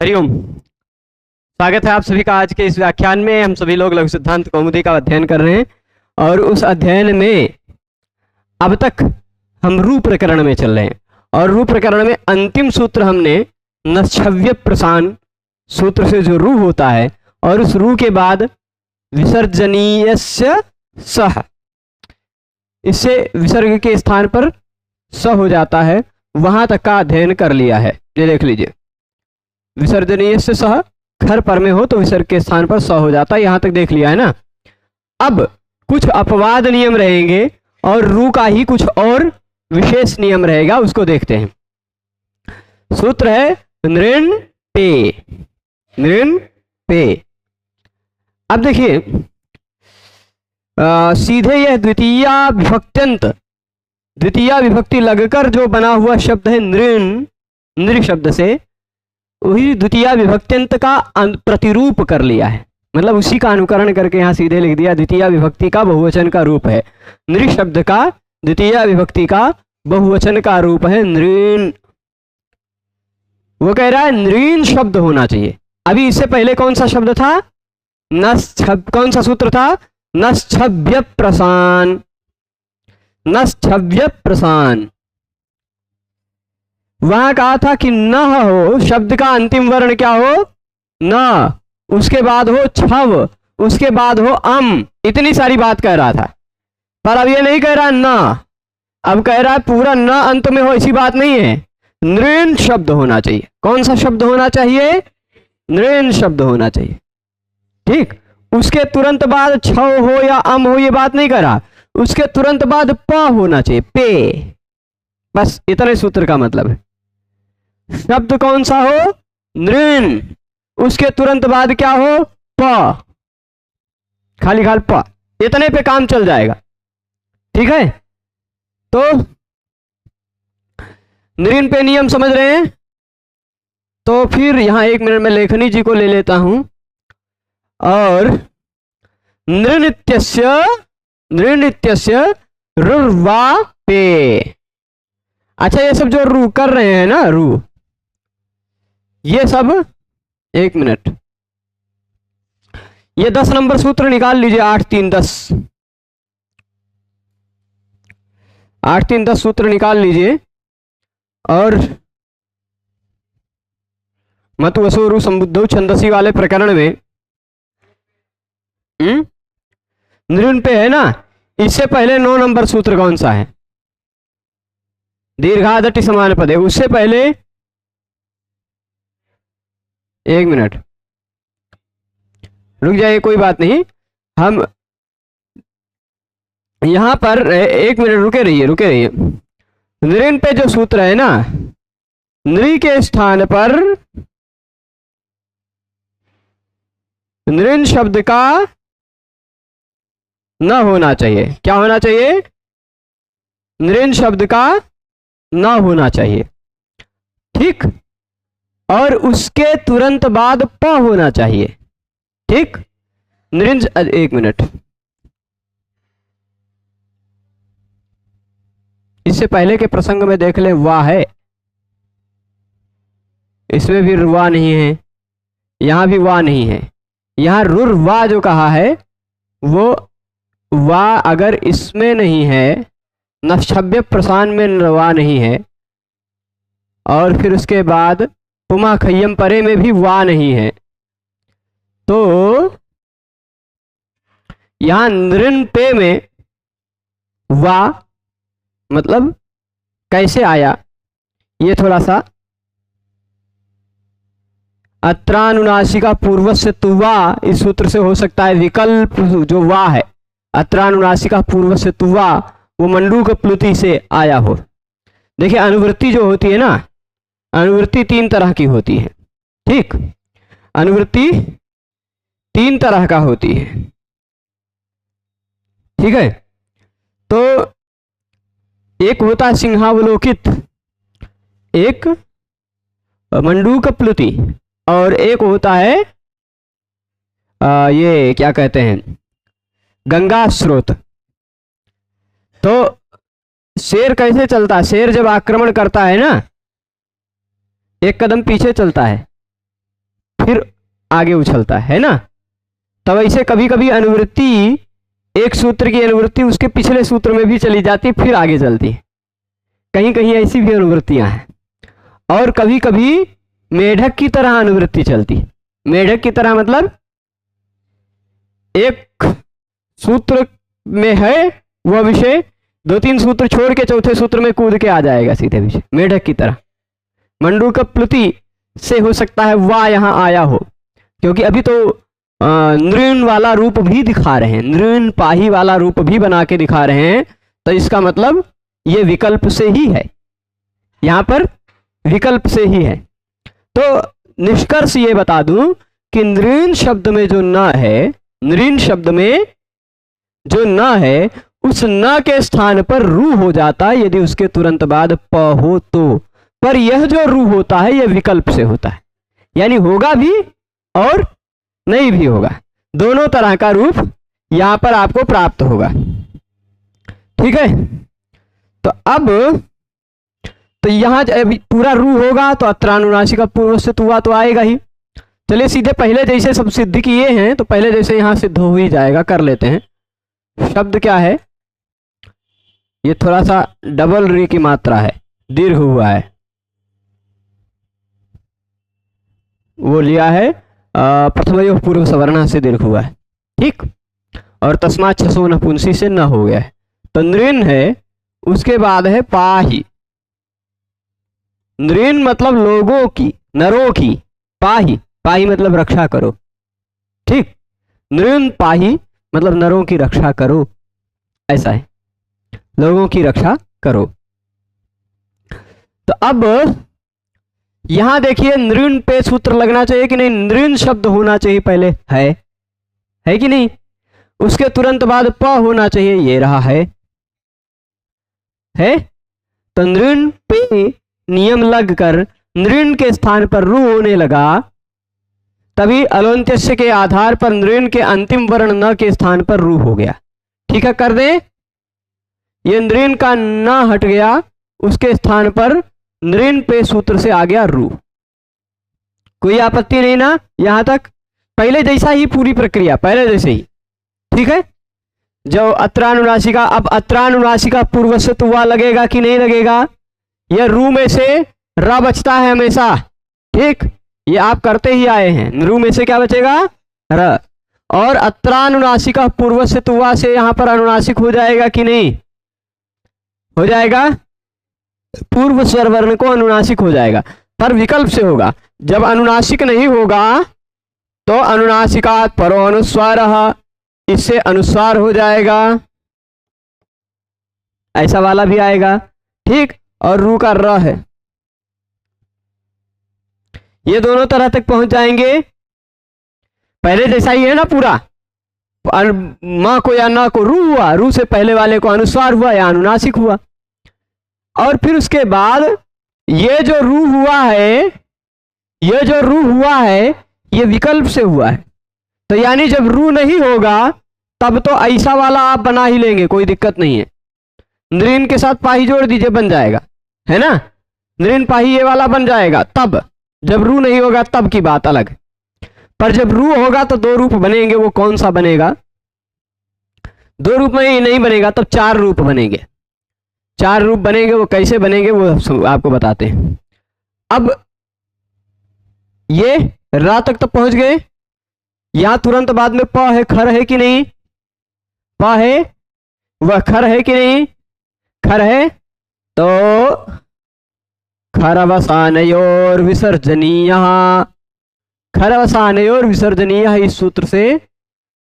हरिओम। स्वागत है आप सभी का आज के इस व्याख्यान में। हम सभी लोग लघु सिद्धांत कौमुदी का अध्ययन कर रहे हैं और उस अध्ययन में अब तक हम रू प्रकरण में चल रहे हैं और रू प्रकरण में अंतिम सूत्र हमने नश्छव्य प्रसान सूत्र से जो रू होता है और उस रू के बाद विसर्जनीयस्य सह, इससे विसर्ग के स्थान पर स हो जाता है, वहां तक का अध्ययन कर लिया है। ये देख लीजिए, विसर्जनीय से सह खर पर में हो तो विसर्ग के स्थान पर स हो जाता है, यहां तक देख लिया है ना। अब कुछ अपवाद नियम रहेंगे और रू का ही कुछ और विशेष नियम रहेगा, उसको देखते हैं। सूत्र है नृण पे। नृण पे। अब देखिए सीधे यह द्वितीया विभक्त्यंत, द्वितीया विभक्ति लगकर जो बना हुआ शब्द है नृण, नृ शब्द से वही द्वितीया विभक्त्यंत का प्रतिरूप कर लिया है, मतलब उसी का अनुकरण करके यहाँ सीधे लिख दिया। द्वितीया विभक्ति का बहुवचन का रूप है नृ शब्द का, द्वितीया विभक्ति का बहुवचन का रूप है नृण। वो कह रहा है नृण शब्द होना चाहिए। अभी इससे पहले कौन सा शब्द था? कौन सा सूत्र था? नश्छव्य प्रसान। नश्छव्य प्रसान। वहां कहा था कि न हो, शब्द का अंतिम वर्ण क्या हो? न, उसके बाद हो छव, उसके बाद हो अम। इतनी सारी बात कह रहा था, पर अब ये नहीं कह रहा न, अब कह रहा है पूरा न अंत में हो, ऐसी बात नहीं है। नृण शब्द होना चाहिए। कौन सा शब्द होना चाहिए? नृण शब्द होना चाहिए। ठीक, उसके तुरंत बाद छव हो या अम हो, ये बात नहीं कर रहा। उसके तुरंत बाद प होना चाहिए, पे। बस इतने सूत्र का मतलब है। शब्द कौन सा हो? नृण। उसके तुरंत बाद क्या हो? प, खाली खाली प। इतने पे काम चल जाएगा। ठीक है, तो नृण पे नियम समझ रहे हैं। तो फिर यहां 1 मिनट में लेखनी जी को ले लेता हूं और नृनित्यस्य, नृनित्यस्य रुर्वा पे। अच्छा, ये सब जो रू कर रहे हैं ना, रू, ये सब 1 मिनट, ये 10 नंबर सूत्र निकाल लीजिए। 8 3 10, 8 3 10 सूत्र निकाल लीजिए और मतु वसुरु संबुद्धौ छंदसी वाले प्रकरण में नृण पे है ना। इससे पहले 9 नंबर सूत्र कौन सा है? दीर्घादटि समान पद है। उससे पहले 1 मिनट रुक जाइए, कोई बात नहीं। हम यहां पर 1 मिनट रुके रहिए, रुके रहिए। नृण पे जो सूत्र है ना, नृ के स्थान पर नृण शब्द का न होना चाहिए। क्या होना चाहिए? नृण शब्द का न होना चाहिए। ठीक, और उसके तुरंत बाद प होना चाहिए। ठीक, नृण, 1 मिनट, इससे पहले के प्रसंग में देख ले, वाह है, इसमें भी रुआ नहीं है, यहां भी वाह नहीं है। यहां रुर वाह जो कहा है वो वाह अगर इसमें नहीं है, नश्छव्य प्रसान में वाह नहीं है, और फिर उसके बाद पुमा खय्यम परे में भी वाह नहीं है, तो यहां नृण पे में वाह मतलब कैसे आया, ये थोड़ा सा अत्रानुनासिका पूर्वस्य तुवा, इस सूत्र से हो सकता है। विकल्प जो वाह है, अत्रानुनासिका पूर्वस्य तुवा, वो मंडूक प्लुति से आया हो। देखिए, अनुवृत्ति जो होती है ना, अनुवृत्ति 3 तरह की होती है। ठीक, अनुवृत्ति 3 तरह का होती है। ठीक है, तो एक होता है सिंहावलोकित, एक मंडूक प्लुति, और एक होता है ये क्या कहते हैं, गंगा स्रोत। तो शेर कैसे चलता है? शेर जब आक्रमण करता है ना, एक कदम पीछे चलता है, फिर आगे उछलता है ना। तब ऐसे कभी कभी अनुवृत्ति, एक सूत्र की अनुवृत्ति उसके पिछले सूत्र में भी चली जाती, फिर आगे चलती है। कहीं कहीं ऐसी भी अनुवृत्तियां हैं। और कभी कभी मेढक की तरह अनुवृत्ति चलती। मेढक की तरह मतलब एक सूत्र में है वह विषय, 2-3 सूत्र छोड़ के चौथे सूत्र में कूद के आ जाएगा सीधे विषय, मेढक की तरह। मंडूकप्लुति से हो सकता है वाह यहाँ आया हो, क्योंकि अभी तो नृण वाला रूप भी दिखा रहे हैं, नृण पाही वाला रूप भी बना के दिखा रहे हैं, तो इसका मतलब ये विकल्प से ही है, यहाँ पर विकल्प से ही है। तो निष्कर्ष ये बता दूं कि नृण शब्द में जो न है, नृण शब्द में जो न है, उस न के स्थान पर रू हो जाता है यदि उसके तुरंत बाद प हो तो। पर यह जो रू होता है यह विकल्प से होता है, यानी होगा भी और नहीं भी होगा, दोनों तरह का रूप यहां पर आपको प्राप्त होगा। ठीक है, तो अब तो यहां पूरा रू होगा तो अत्रानुनासिक का पूर्व से तुआ तो आएगा ही। चलिए सीधे पहले जैसे सब सिद्ध किए हैं तो पहले जैसे यहां सिद्ध हो ही जाएगा, कर लेते हैं। शब्द क्या है, ये थोड़ा सा डबल री की मात्रा है, दीर्घ हुआ है, वो लिया है प्रथम पूर्व सवर्णा से दीर्घ हुआ है। ठीक, और तस्मात् छसो नपुंसी से न हो गया है। तो नृण है, उसके बाद है पाही। नृण मतलब लोगों की, नरों की, पाही, पाही मतलब रक्षा करो। ठीक, नृण पाही मतलब नरों की रक्षा करो, ऐसा है, लोगों की रक्षा करो। तो अब यहां देखिए नृण पे सूत्र लगना चाहिए कि नहीं, नृण शब्द होना चाहिए पहले, है कि नहीं, उसके तुरंत बाद प होना चाहिए, ये रहा है। तो नृण पे नियम लगकर नृण के स्थान पर रू होने लगा, तभी अलोन्त्यस्य के आधार पर नृण के अंतिम वर्ण न के स्थान पर रू हो गया। ठीक है, कर दें, ये नृण का न हट गया, उसके स्थान पर नृण पे सूत्र से आ गया रू। कोई आपत्ति नहीं ना यहां तक, पहले जैसा ही पूरी प्रक्रिया, पहले जैसे ही। ठीक है, जो अत्रानुनासिका, अब अत्रानुनासिका पूर्व से तुआ लगेगा कि नहीं लगेगा, यह रू में से र बचता है हमेशा। ठीक, ये आप करते ही आए हैं, रू में से क्या बचेगा, र। और अत्रानुनासिका पूर्व से तुआ से यहां पर अनुनासिक हो जाएगा कि नहीं हो जाएगा, पूर्व स्वर वर्ण को अनुनासिक हो जाएगा, पर विकल्प से होगा। जब अनुनासिक नहीं होगा तो अनुनासिकात् परो अनुस्वारः, इससे अनुस्वार हो जाएगा, ऐसा वाला भी आएगा। ठीक, और रू का र है, ये दोनों तरह तक पहुंच जाएंगे, पहले जैसा ही है ना पूरा। मां को या ना को रू हुआ, रू से पहले वाले को अनुस्वार हुआ या अनुनासिक हुआ। और फिर उसके बाद ये जो रू हुआ है, ये जो रू हुआ है ये विकल्प से हुआ है, तो यानी जब रू नहीं होगा तब तो ऐसा वाला आप बना ही लेंगे, कोई दिक्कत नहीं है। नृण के साथ पाही जोड़ दीजिए, बन जाएगा, है ना, नृण पाही ये वाला बन जाएगा। तब जब रू नहीं होगा तब की बात अलग, पर जब रू होगा तो दो रूप बनेंगे, वो कौन सा बनेगा, दो रूप में ही नहीं बनेगा, तब 4 रूप बनेंगे। 4 रूप बनेंगे, वो कैसे बनेंगे वो आपको बताते हैं। अब ये रा तक तो पहुंच गए, यहां तुरंत बाद में प है, खर है कि नहीं, प है, वह खर है कि नहीं, खर है, तो खरवसानयोर विसर्जनीय, खरवसानयोर विसर्जनीय, इस सूत्र से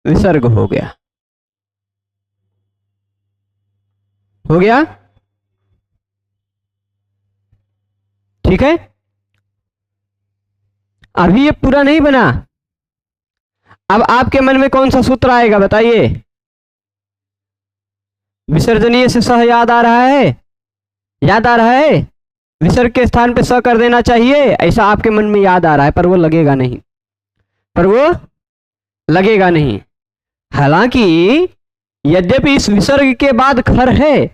विसर्ग हो गया, हो गया। ठीक है, अभी ये पूरा नहीं बना, अब आपके मन में कौन सा सूत्र आएगा बताइए, विसर्जनीय से सह याद आ रहा है, याद आ रहा है, विसर्ग के स्थान पे स कर देना चाहिए, ऐसा आपके मन में याद आ रहा है, पर वो लगेगा नहीं, पर वो लगेगा नहीं। हालांकि यद्यपि इस विसर्ग के बाद खर है,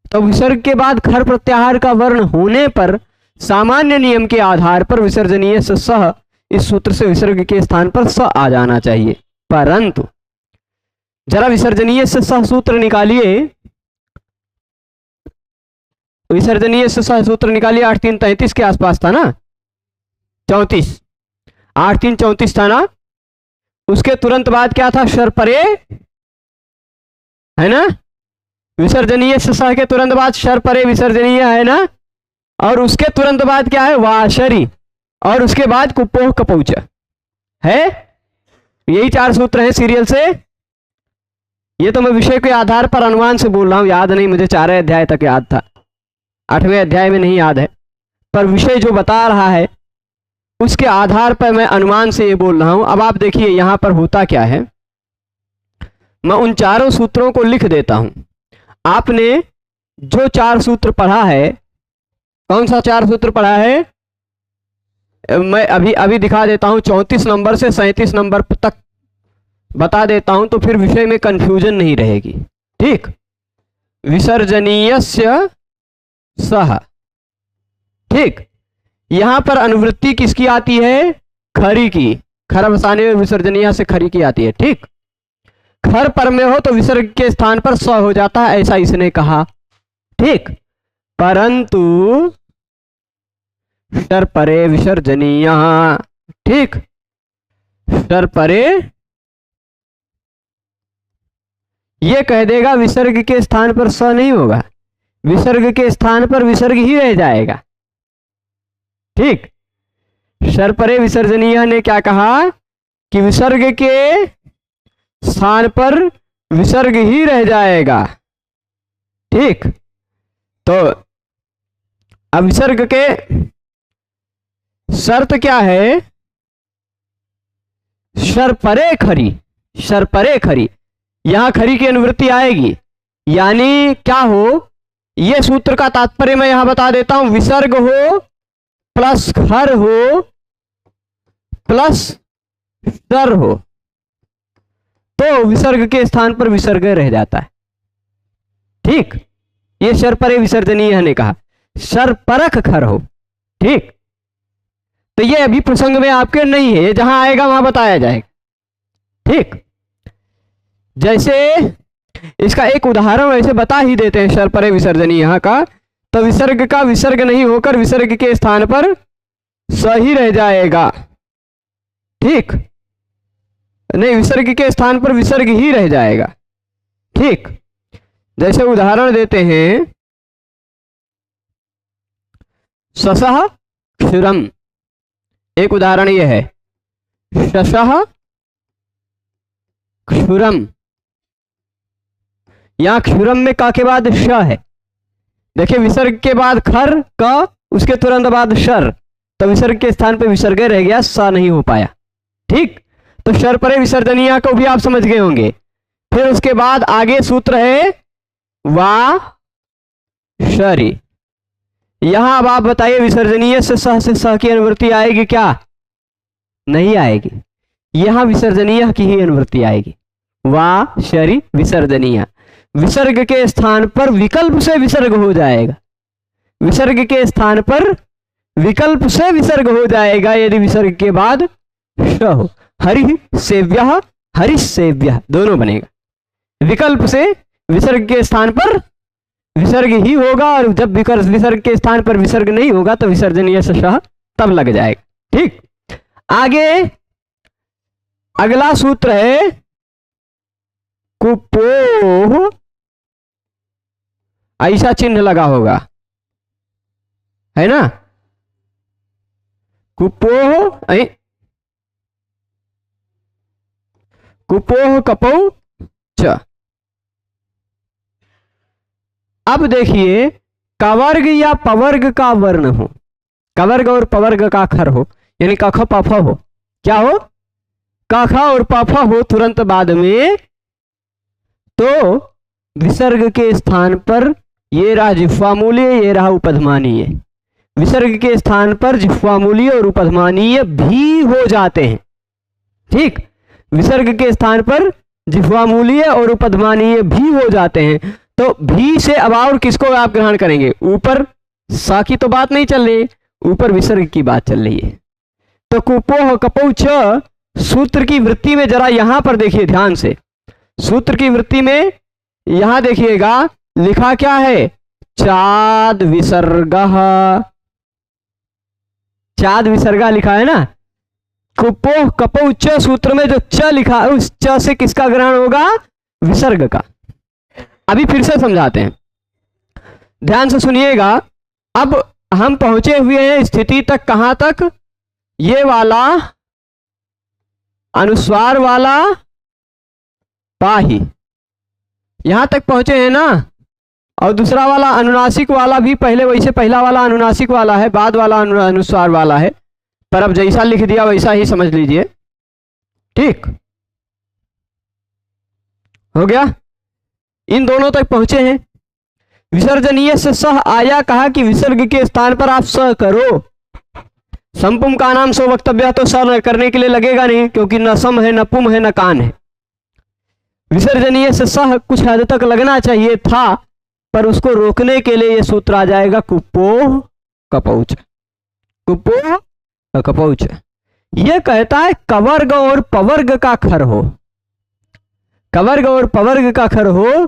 तो विसर्ग के बाद खर प्रत्याहार का वर्ण होने पर सामान्य नियम के आधार पर विसर्जनीय से सह इस सूत्र से विसर्ग के स्थान पर स आ जाना चाहिए। परंतु जरा विसर्जनीय से सह सूत्र निकालिए, विसर्जनीय से सह सूत्र निकालिए। 8 3 33 के आसपास था ना, 34, 8 3 34 था ना। उसके तुरंत बाद क्या था? शर परे, है ना। विसर्जनीय से सह के तुरंत बाद शर परे विसर्जनीय है ना। और उसके तुरंत बाद क्या है? वाशरी। और उसके बाद कुपोह कपौच है। यही 4 सूत्र हैं सीरियल से। ये तो मैं विषय के आधार पर अनुमान से बोल रहा हूं, याद नहीं मुझे। 4 अध्याय तक याद था, 8वें अध्याय में नहीं याद है, पर विषय जो बता रहा है उसके आधार पर मैं अनुमान से ये बोल रहा हूं। अब आप देखिए यहां पर होता क्या है। मैं उन 4 सूत्रों को लिख देता हूं। आपने जो 4 सूत्र पढ़ा है, कौन सा 4 सूत्र पढ़ा है? मैं अभी दिखा देता हूं। 34 नंबर से 37 नंबर तक बता देता हूं, तो फिर विषय में कंफ्यूजन नहीं रहेगी। ठीक। विसर्जनीयस्य सह। ठीक। यहां पर अनुवृत्ति किसकी आती है? खरी की। खर बसाने में विसर्जनीय से खरी की आती है। ठीक। खर पर में हो तो विसर्ग के स्थान पर स हो जाता है, ऐसा इसने कहा। ठीक। परंतु शर परे विसर्जनीय। ठीक। शर परे ये कह देगा विसर्ग के स्थान पर स नहीं होगा, विसर्ग के स्थान पर विसर्ग ही रह जाएगा। ठीक। शर परे विसर्जनीय ने क्या कहा कि विसर्ग के स्थान पर विसर्ग ही रह जाएगा। ठीक। तो अब विसर्ग के शर्त क्या है? शर परे खरी। शर परे खरी, यहां खरी की अनुवृत्ति आएगी। यानी क्या हो? यह सूत्र का तात्पर्य मैं यहां बता देता हूं। विसर्ग हो प्लस खर हो प्लस शर हो तो विसर्ग के स्थान पर विसर्ग रह जाता है। ठीक। ये शर परे विसर्जनीय ने कहा। शर परख खर हो। ठीक। तो ये अभी प्रसंग में आपके नहीं है, जहां आएगा वहां बताया जाएगा। ठीक। जैसे इसका एक उदाहरण वैसे बता ही देते हैं। शर परे विसर्जनीय यहां का, तो विसर्ग का विसर्ग नहीं होकर विसर्ग के स्थान पर स ही रह जाएगा। ठीक। नहीं, विसर्ग के स्थान पर विसर्ग ही रह जाएगा। ठीक। जैसे उदाहरण देते हैं, शशः क्षुरम। एक उदाहरण यह है, शशः क्षुरम। यहां क्षुरम में का के बाद श है। देखिए विसर्ग के बाद खर का, उसके तुरंत बाद शर, तो विसर्ग के स्थान पर विसर्ग रह गया, सा नहीं हो पाया। ठीक। तो शर परे विसर्जनीय को भी आप समझ गए होंगे। फिर उसके बाद आगे सूत्र है वा शरी। यहां अब आप बताइए विसर्जनीय से सह की अनुवृत्ति आएगी क्या? नहीं आएगी। यहां विसर्जनीय की ही अनुवृत्ति आएगी। वा शरी विसर्जनीय। विसर्ग के स्थान पर विकल्प से विसर्ग हो जाएगा। विसर्ग के स्थान पर विकल्प से विसर्ग हो जाएगा यदि विसर्ग के बाद श हो। हरि सेव्यः, हरिः सेव्यः दोनों बनेगा। विकल्प से विसर्ग के स्थान पर विसर्ग ही होगा, और जब विसर्ग के स्थान पर विसर्ग नहीं होगा तो विसर्जनीय से श तब लग जाएगा। ठीक। आगे अगला सूत्र है कुपोह। ऐसा चिन्ह लगा होगा, है ना। कुपोह, कुपोह कपौ च। अब देखिए कवर्ग या पवर्ग का वर्ण हो, कवर्ग और पवर्ग का खर हो, यानी कख पफ हो। क्या हो? कख और पफ हो तुरंत बाद में, तो विसर्ग के स्थान पर ये रहा जिह्वामूलीय, ये रहा उपधमानीय। विसर्ग के स्थान पर जिह्वामूलीय और उपधमानीय भी हो जाते हैं। ठीक। विसर्ग के स्थान पर जिह्वामूलीय और उपधमानीय भी हो जाते हैं। तो भी से अब और किसको आप ग्रहण करेंगे? ऊपर सा की तो बात नहीं चल रही, ऊपर विसर्ग की बात चल रही है। तो कुपोह कपौ च सूत्र की वृत्ति में जरा यहां पर देखिए ध्यान से, सूत्र की वृत्ति में यहां देखिएगा लिखा क्या है, चाद विसर्गः, चाद विसर्गा लिखा है ना। कुपोह कपौ च सूत्र में जो च लिखा है उस च से किसका ग्रहण होगा, विसर्ग का। अभी फिर से समझाते हैं, ध्यान से सुनिएगा। अब हम पहुंचे हुए हैं स्थिति तक, कहां तक, ये वाला अनुस्वार वाला पाही, यहां तक पहुंचे हैं ना। और दूसरा वाला अनुनासिक वाला भी पहले वैसे, पहला वाला अनुनासिक वाला है, बाद वाला अनुस्वार वाला है, पर अब जैसा लिख दिया वैसा ही समझ लीजिए। ठीक हो गया, इन दोनों तक पहुंचे हैं। विसर्जनीय से सह आया, कहा कि विसर्ग के स्थान पर आप स करो। संपुम का नाम सो वक्तव्य, तो स करने के लिए लगेगा नहीं, क्योंकि न सम है न पुम है न कान है। विसर्जनीय से सह कुछ हद तक लगना चाहिए था, पर उसको रोकने के लिए यह सूत्र आ जाएगा कुपोह कपौच, कुपोह कपौच। यह कहता है कवर्ग और पवर्ग का खर हो, कवर्ग और पवर्ग का खर हो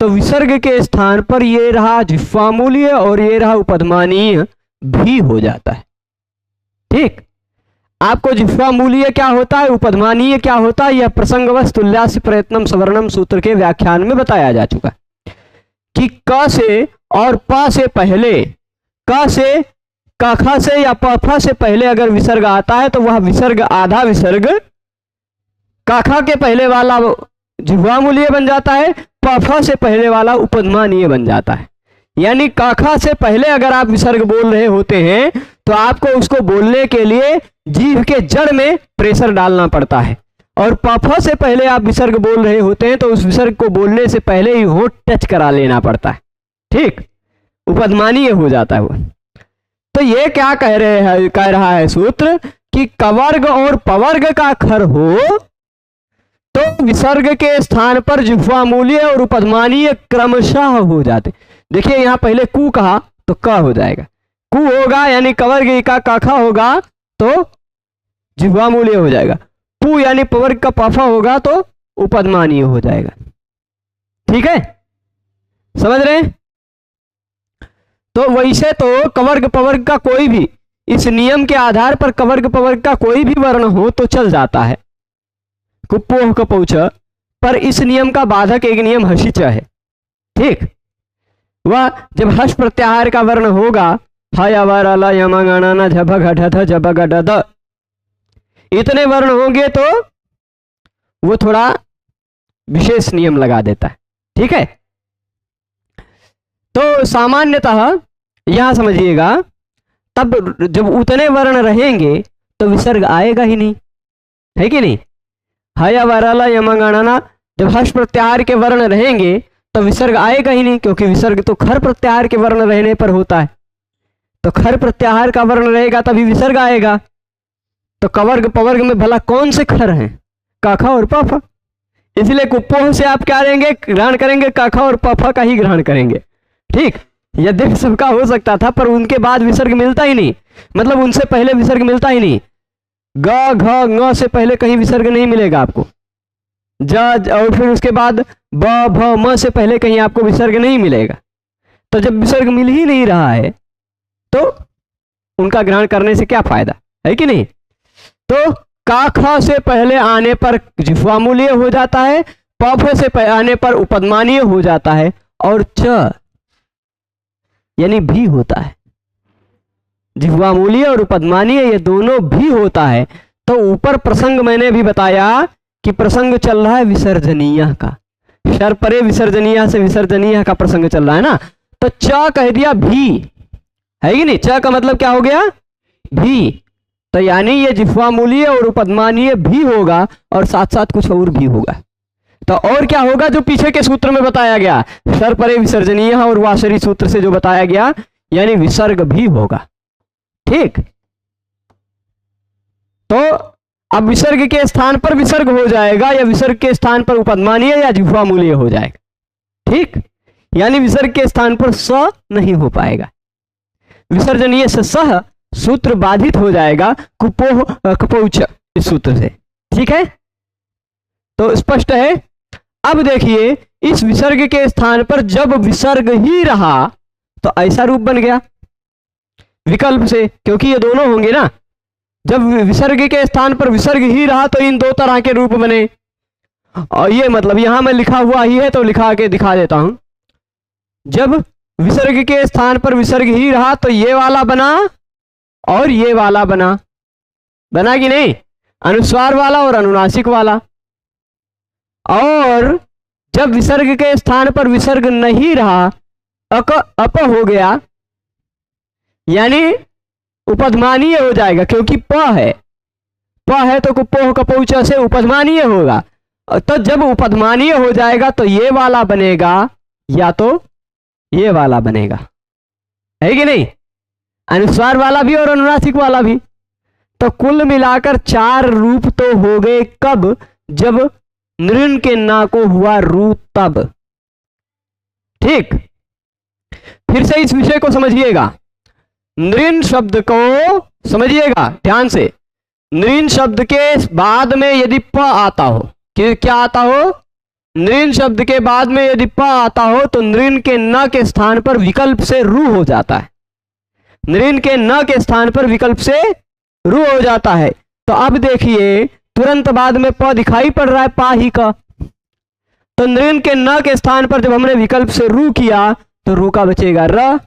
तो विसर्ग के स्थान पर ये रहा जिह्वामूलीय और ये रहा उपधमानीय भी हो जाता है। ठीक, आपको जिह्वामूलीय क्या होता है, उपधमानीय क्या होता है, यह प्रसंगवश तुल्यास्य प्रयत्नम सवर्णम सूत्र के व्याख्यान में बताया जा चुका कि क से और प से पहले, क से क से या प से पहले अगर विसर्ग आता है तो वह विसर्ग आधा विसर्ग क के पहले वाला जिह्वामूलीय बन जाता है, प से पहले वाला उपधमानीय बन जाता है। यानी क से पहले अगर आप विसर्ग बोल रहे होते हैं तो आपको उसको बोलने के लिए जीभ के जड़ में प्रेशर डालना पड़ता है, और प से पहले आप विसर्ग बोल रहे होते हैं तो उस विसर्ग को बोलने से पहले ही होंठ टच करा लेना पड़ता है। ठीक, उपधमानीय हो जाता है वो। तो ये क्या कह रहा है सूत्र कि कवर्ग और पवर्ग का खर हो तो विसर्ग के स्थान पर जिह्वामूलीय और उपधमानीय क्रमशः हो जाते। देखिए यहां पहले कु कहा तो क हो जाएगा, कु होगा यानी कवर्ग का काखा होगा तो जिह्वामूलीय हो जाएगा, पु यानी पवर्ग का पाफा होगा तो उपधमानीय हो जाएगा। ठीक है, समझ रहे हैं। तो वैसे तो कवर्ग पवर्ग का कोई भी, इस नियम के आधार पर कवर्ग पवर्ग का कोई भी वर्ण हो तो चल जाता है, कुपोह कपौच, पर इस नियम का बाधक एक नियम हशिच है। ठीक, वह जब हश प्रत्याहार का वर्ण होगा, हयवरल यमगणन झभघढध झभगढध, इतने वर्ण होंगे तो वो थोड़ा विशेष नियम लगा देता है। ठीक है, तो सामान्यतः यहां समझिएगा, तब जब उतने वर्ण रहेंगे तो विसर्ग आएगा ही नहीं, है कि नहीं। हयवरल यमगणना, जब हर्ष प्रत्याहार के वर्ण रहेंगे तो विसर्ग आएगा ही नहीं, क्योंकि विसर्ग तो खर प्रत्याहार के वर्ण रहने पर होता है। तो खर प्रत्याहार का वर्ण रहेगा तभी विसर्ग आएगा। तो कवर्ग पवर्ग में भला कौन से खर हैं, काखा और पाफा। इसलिए कुपोह से आप क्या लेंगे, ग्रहण करेंगे, काखा और पाफा का ही ग्रहण करेंगे। ठीक, यद्यपि सबका हो सकता था पर उनके बाद विसर्ग मिलता ही नहीं, मतलब उनसे पहले विसर्ग मिलता ही नहीं। ग घ ङ से पहले कहीं विसर्ग नहीं मिलेगा आपको, ज और फिर उसके बाद ब भ म से पहले कहीं आपको विसर्ग नहीं मिलेगा। तो जब विसर्ग मिल ही नहीं रहा है तो उनका ग्रहण करने से क्या फायदा, है कि नहीं। तो का ख से पहले आने पर जिह्वामूलीय हो जाता है, प फ से आने पर उपधमानीय हो जाता है, और च यानी भी होता है। जिह्वामूलीय और उपधमानीय ये दोनों भी होता है। तो ऊपर प्रसंग मैंने भी बताया कि प्रसंग चल रहा है विसर्जनीय का, शर परे विसर्जनीय से विसर्जनीय का प्रसंग चल रहा है ना। तो च कह दिया भी, है कि नहीं। च का मतलब क्या हो गया, भी। तो यानी ये जिह्वामूलीय और उपधमानीय भी होगा और साथ साथ कुछ और भी होगा। तो और क्या होगा, जो पीछे के सूत्र में बताया गया, शर परे विसर्जनीय और वासरी सूत्र से जो बताया गया, यानी विसर्ग भी होगा। ठीक, तो अब विसर्ग के स्थान पर विसर्ग हो जाएगा या विसर्ग के स्थान पर उपधमानीय या जिह्वामूलीय हो जाएगा। ठीक, यानी विसर्ग के स्थान पर स नहीं हो पाएगा। विसर्जनीय से सह सूत्र बाधित हो जाएगा कुपोह कपौच इस सूत्र से। ठीक है, तो स्पष्ट है। अब देखिए इस विसर्ग के स्थान पर जब विसर्ग ही रहा तो ऐसा रूप बन गया विकल्प से, क्योंकि ये दोनों होंगे ना। जब विसर्ग के स्थान पर विसर्ग ही रहा तो इन दो तरह के रूप बने। और ये मतलब यहां में लिखा हुआ ही है तो लिखा के दिखा देता हूं। जब विसर्ग के स्थान पर विसर्ग ही रहा तो ये वाला बना और ये वाला बना, बना कि नहीं, अनुस्वार वाला और अनुनासिक वाला। और जब विसर्ग के स्थान पर विसर्ग नहीं रहा अप हो गया, यानी उपधमानीय हो जाएगा, क्योंकि प है तो कुपोह कपौच से उपधमानीय होगा। तो जब उपधमानीय हो जाएगा तो ये वाला बनेगा या तो ये वाला बनेगा, है कि नहीं, अनुस्वार वाला भी और अनुनासिक वाला भी। तो कुल मिलाकर 4 रूप तो हो गए। कब? जब नृन के ना को हुआ रू तब। ठीक, फिर से इस विषय को समझिएगा। नृन शब्द को समझिएगा ध्यान से। नृन शब्द के बाद में यदि प आता हो, कि क्या आता हो, नृन शब्द के बाद में यदि प आता हो तो नृन के न के स्थान पर विकल्प से रू हो जाता है। नृन के न के स्थान पर विकल्प से रू हो जाता है। तो अब देखिए तुरंत बाद में प दिखाई पड़ रहा है पा ही का। तो नृन के न के स्थान पर जब हमने विकल्प से रू किया तो रू का बचेगा र।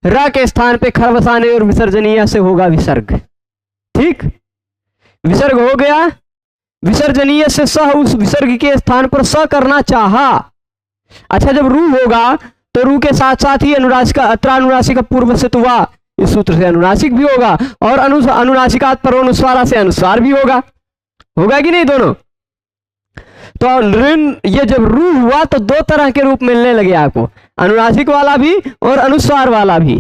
र के स्थान पे खरवसाने और विसर्जनीय से होगा विसर्ग। ठीक, विसर्ग हो गया। विसर्जनीय से सह उस विसर्ग के स्थान पर स करना चाहा। अच्छा, जब रू होगा तो रू के साथ साथ ही अनुनासिका अत्रानुनासिका पूर्व से तुवा, इस सूत्र से अनुनासिक भी होगा और अनुनासिकात परोनुस्वारा से अनुस्वार भी होगा। होगा कि नहीं दोनों? तो नृन ये जब रू हुआ तो 2 तरह के रूप मिलने लगे आपको, अनुनासिक वाला भी और अनुस्वार वाला भी।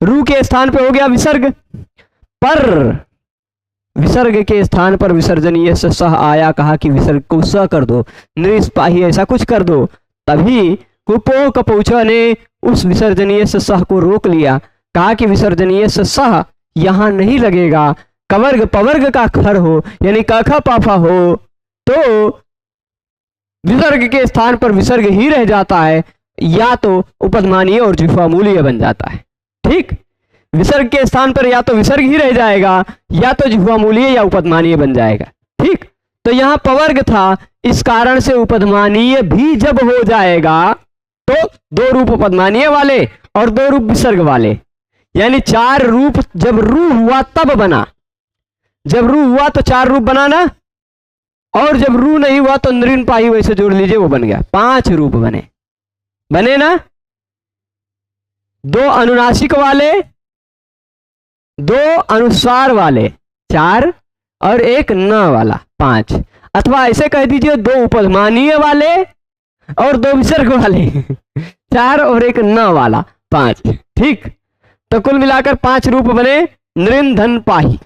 रू के स्थान पे हो गया विसर्ग, पर विसर्ग के स्थान पर विसर्जनीय से सह आया, कहा कि विसर्ग को स कर दो, निष्पाही ऐसा कुछ कर दो। तभी कुपोह कपौच ने उस विसर्जनीय से सह को रोक लिया, कहा कि विसर्जनीय से सह यहां नहीं लगेगा। कवर्ग पवर्ग का खर हो यानी काखा पाफा हो तो विसर्ग के स्थान पर विसर्ग ही रह जाता है, या तो उपधमानीय और जिह्वामूलीय बन जाता है। ठीक, विसर्ग के स्थान पर या तो विसर्ग ही रह जाएगा या तो जिह्वामूलीय या उपधमानीय बन जाएगा। ठीक, तो यहां पवर्ग था, इस कारण से उपधमानीय भी जब हो जाएगा तो 2 रूप उपधमानीय वाले और 2 रूप विसर्ग वाले, यानी 4 रूप जब रू हुआ तब बना। जब रू हुआ तो 4 रूप बनाना, और जब रू नहीं हुआ तो नृन पाही वैसे जोड़ लीजिए, वो बन गया 5 रूप बने ना। 2 अनुनासिक वाले, 2 अनुस्वार वाले 4 और 1 न वाला 5, अथवा ऐसे कह दीजिए 2 उपधमानीय वाले और 2 विसर्ग वाले 4 और 1 न वाला 5। ठीक, तो कुल मिलाकर 5 रूप बने नृन धन पाही।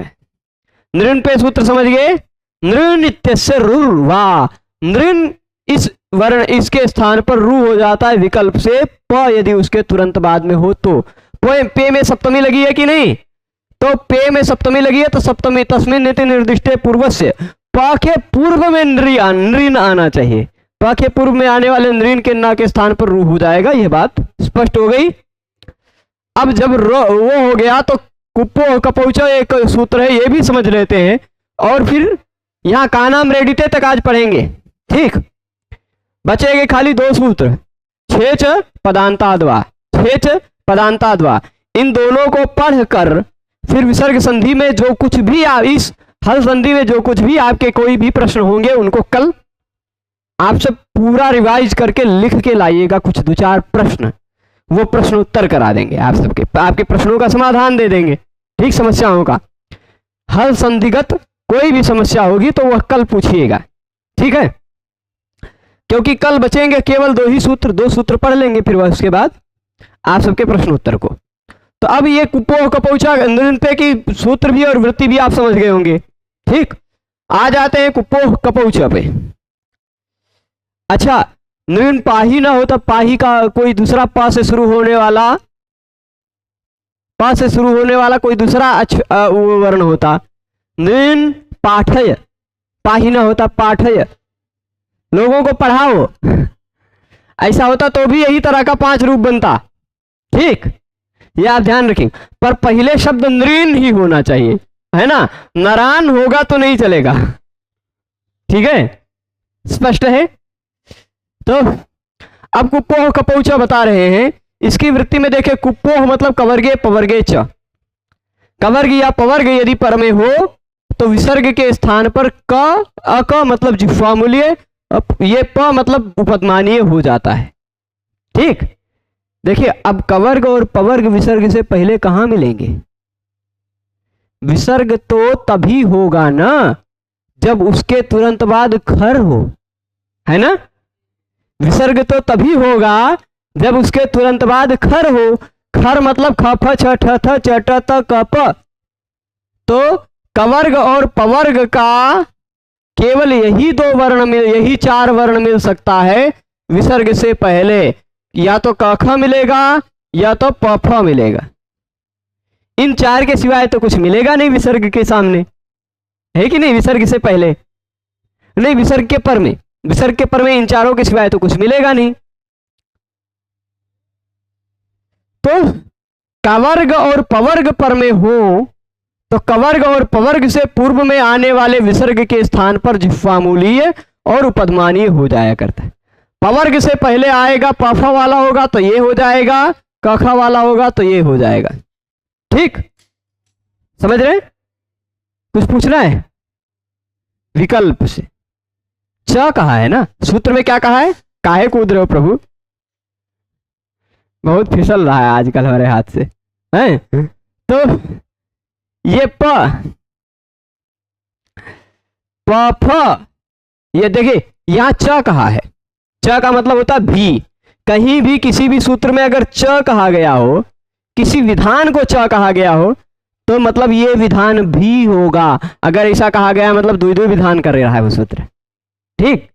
नृन पे सूत्र समझ गए। नृन इत्यस्य रुर्वा, नृन इस वर्ण इसके स्थान पर रू हो जाता है विकल्प से, प यदि उसके तुरंत बाद में हो तो। पे में सप्तमी लगी है कि नहीं? तो पे में सप्तमी लगी है तो सप्तमी तस्मिन् नीति निर्दिष्टे पूर्वस्य, प के पूर्व में नृन आना चाहिए। प के पूर्व में आने वाले नृन के ना के स्थान पर रू हो जाएगा। यह बात स्पष्ट हो गई। अब जब वो हो गया तो कुप्पो कपौच एक सूत्र है, ये भी समझ लेते हैं, और फिर यहां का नाम रेडिते तक आज पढ़ेंगे। ठीक, बचेंगे खाली 2 सूत्र, छेच पदांताद्वा, छेच पदांताद्वा। इन दोनों को पढ़कर फिर विसर्ग संधि में जो कुछ भी इस हल संधि में जो कुछ भी आपके कोई भी प्रश्न होंगे उनको कल आपसे पूरा रिवाइज करके लिख के लाइएगा। कुछ 2-4 प्रश्न, वो प्रश्न उत्तर करा देंगे आप सबके, आपके प्रश्नों का समाधान दे देंगे। ठीक, समस्याओं का हल संधिगत कोई भी समस्या होगी तो वह कल पूछिएगा। ठीक है, क्योंकि कल बचेंगे केवल 2 ही सूत्र, 2 सूत्र पढ़ लेंगे फिर वह उसके बाद आप सबके प्रश्न उत्तर को। तो अब ये कुप्पो कपौचा नृन पे की सूत्र भी और वृत्ति भी आप समझ गए होंगे। ठीक, आ जाते हैं कुप्पो कपौचा पे। अच्छा, नृन पाही ना हो तब पाही का कोई दूसरा पा से शुरू होने वाला प से शुरू होने वाला कोई दूसरा वो वर्ण होता, नृन पाठय, पा ही ना होता, पाठय, लोगों को पढ़ाओ, ऐसा होता तो भी यही तरह का 5 रूप बनता। ठीक, ये आप ध्यान रखें। पर पहले शब्द नृन ही होना चाहिए, है ना, नरान होगा तो नहीं चलेगा। ठीक है, स्पष्ट है। तो अब कुप्पोह कपौचा बता रहे हैं। इसकी वृत्ति में देखें, कुप्पोह मतलब कवर्गे पवर्गे च, कवर्ग या पवर्ग यदि पर में हो तो विसर्ग के स्थान पर क अक मतलब जिह्वामूल्य, ये प मतलब उपदमानीय हो जाता है। ठीक, देखिए अब कवर्ग और पवर्ग विसर्ग से पहले कहां मिलेंगे? विसर्ग तो तभी होगा ना जब उसके तुरंत बाद खर हो, है ना। विसर्ग तो तभी होगा जब उसके तुरंत बाद खर हो। खर मतलब ख फ छ ठ थ च ट त क प। तो कवर्ग और पवर्ग का केवल यही 2 वर्ण मिल, यही 4 वर्ण मिल सकता है विसर्ग से पहले, या तो क ख मिलेगा या तो प फ मिलेगा। इन 4 के सिवाय तो कुछ मिलेगा नहीं विसर्ग के सामने, है कि नहीं? विसर्ग से पहले नहीं, विसर्ग के पर में, विसर्ग के पर में इन 4 के सिवाय तो कुछ मिलेगा नहीं। तो कवर्ग और पवर्ग पर में हो तो कवर्ग और पवर्ग से पूर्व में आने वाले विसर्ग के स्थान पर जिह्वामूलीय और उपदमानीय हो जाया करता है। पवर्ग से पहले आएगा पफा वाला होगा तो ये हो जाएगा, कखा वाला होगा तो ये हो जाएगा। ठीक, समझ रहे? कुछ पूछना है? विकल्प से च कहा है ना, सूत्र में क्या कहा है? काहे कूद रहे हो प्रभु? बहुत फिसल रहा है आजकल हमारे हाथ से, हैं? तो ये प फ, ये देखिए यहां च कहा है। च का मतलब होता है भी। कहीं भी किसी भी सूत्र में अगर च कहा गया हो, किसी विधान को च कहा गया हो, तो मतलब ये विधान भी होगा। अगर ऐसा कहा गया मतलब द्वितीय विधान कर रहा है वो सूत्र। ठीक,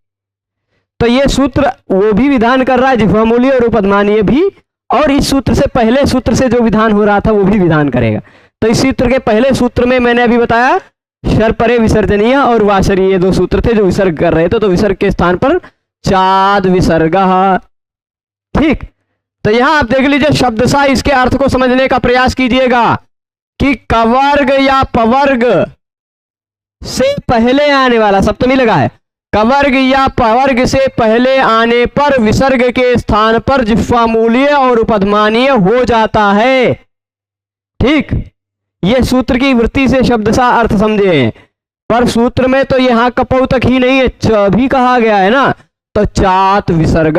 तो ये सूत्र वो भी विधान कर रहा है, जिह्वामूलीय और उपदमानीय भी, और इस सूत्र से पहले सूत्र से जो विधान हो रहा था वो भी विधान करेगा। तो इस सूत्र के पहले सूत्र में मैंने अभी बताया शर परे विसर्जनीय और वासरीय, ये 2 सूत्र थे जो विसर्ग कर रहे थे। तो विसर्ग के स्थान पर चाद विसर्ग। ठीक, तो यहां आप देख लीजिए शब्दशः इसके अर्थ को समझने का प्रयास कीजिएगा कि कवर्ग या पवर्ग से पहले आने वाला, सप्तमी लगा है, कवर्ग या पवर्ग से पहले आने पर विसर्ग के स्थान पर जिह्वामूलीय और उपदमानीय हो जाता है। ठीक, ये सूत्र की वृत्ति से शब्दशः अर्थ समझे। पर सूत्र में तो यहां कपौ तक ही नहीं है, च भी कहा गया है ना, तो चात विसर्ग।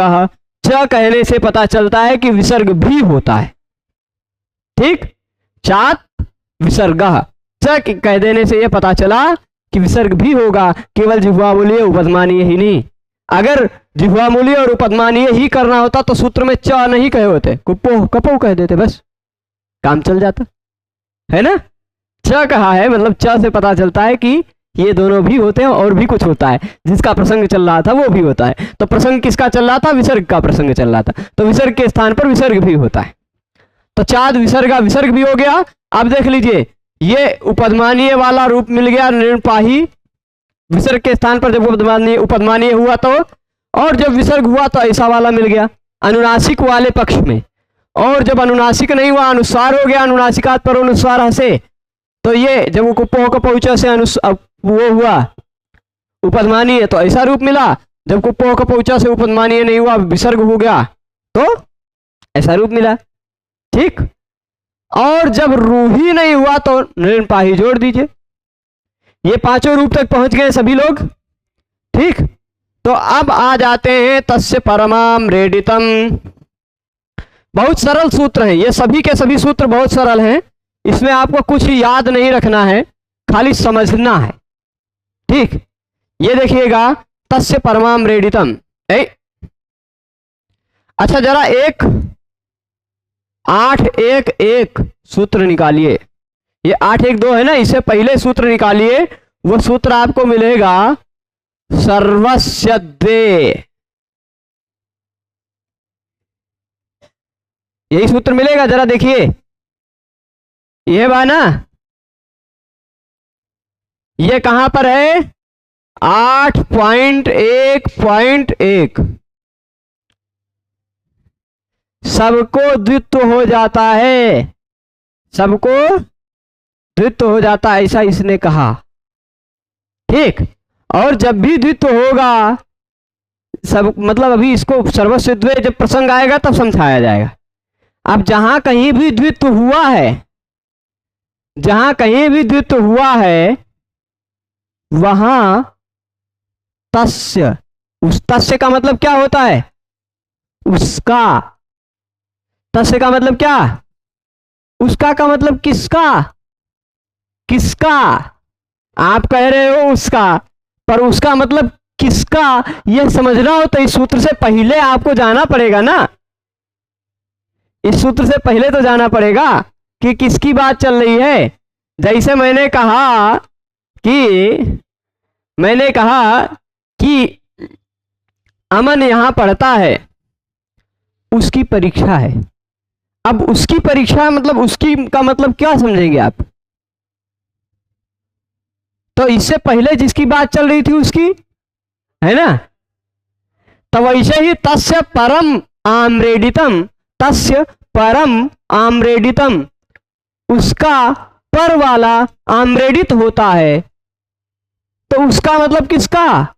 च कहने से पता चलता है कि विसर्ग भी होता है। ठीक, चात विसर्ग, च कह देने से यह पता चला कि विसर्ग भी होगा, केवल जिह्वामूलीय उपदमानीय ही नहीं। अगर जिह्वामूलीय और उपदमानीय ही करना होता तो सूत्र में च नहीं कहे होते, कुप्पो कपौ कह देते, बस काम चल जाता, है ना। च कहा है मतलब च से पता चलता है कि ये दोनों भी होते हैं और भी कुछ होता है, जिसका प्रसंग चल रहा था वो भी होता है। तो प्रसंग किसका चल रहा था? विसर्ग का प्रसंग चल रहा था, तो विसर्ग के स्थान पर विसर्ग भी होता है। तो चाद विसर्ग, विसर्ग भी हो गया। अब देख लीजिए ये उपदमानीय वाला रूप मिल गया, निर्पाही। विसर्ग के स्थान पर जब उपदमानीय हुआ तो, और जब विसर्ग हुआ तो ऐसा वाला मिल गया अनुनासिक वाले पक्ष में। और जब अनुनासिक नहीं हुआ, अनुस्वार हो गया, अनुनासिकात पर अनुस्वार हंसे, तो ये जब कुप्पोह कपौचा से वो हुआ उपदमानीय तो ऐसा रूप मिला। जब कुप्पोह कपौचा से उपदमानीय नहीं हुआ, विसर्ग हो गया, तो ऐसा रूप मिला। ठीक, और जब रूही नहीं हुआ तो निर्पाही जोड़ दीजिए। ये 5 रूप तक पहुंच गए सभी लोग। ठीक, तो अब आ जाते हैं तस्य परमाम रेडितम। बहुत सरल सूत्र हैं ये, सभी के सभी सूत्र बहुत सरल हैं। इसमें आपको कुछ याद नहीं रखना है, खाली समझना है। ठीक, ये देखिएगा तस्य परमाम रेडितम। अच्छा जरा एक 8-1-1 सूत्र निकालिए। ये 8-1-2 है ना, इससे पहले सूत्र निकालिए। वो सूत्र आपको मिलेगा सर्वस्यद्वे, यही सूत्र मिलेगा, जरा देखिए। ये बा ना, ये कहां पर है? 8.1.1। सबको द्वित्व हो जाता है, सबको द्वित्व हो जाता है, ऐसा इसने कहा। ठीक, और जब भी द्वित्व होगा, सब मतलब अभी इसको सर्वस्व द्वे जब प्रसंग आएगा तब समझाया जाएगा। अब जहां कहीं भी द्वित्व हुआ है, जहां कहीं भी द्वित्व हुआ है, वहां तस्य, उस तस्य का मतलब क्या होता है? उसका। तस्य का मतलब क्या? उसका का मतलब किसका? किसका? आप कह रहे हो उसका, पर उसका मतलब किसका, यह समझना हो तो इस सूत्र से पहले आपको जाना पड़ेगा ना। इस सूत्र से पहले तो जाना पड़ेगा कि किसकी बात चल रही है। जैसे मैंने कहा कि अमन यहां पढ़ता है, उसकी परीक्षा है। अब उसकी परीक्षा मतलब उसकी का मतलब क्या समझेंगे आप? तो इससे पहले जिसकी बात चल रही थी उसकी, है ना। तो वैसे ही तस्य परम आम्रेडितम, तस्य परम आम्रेडितम, उसका पर वाला आम्रेडित होता है। तो उसका मतलब किसका?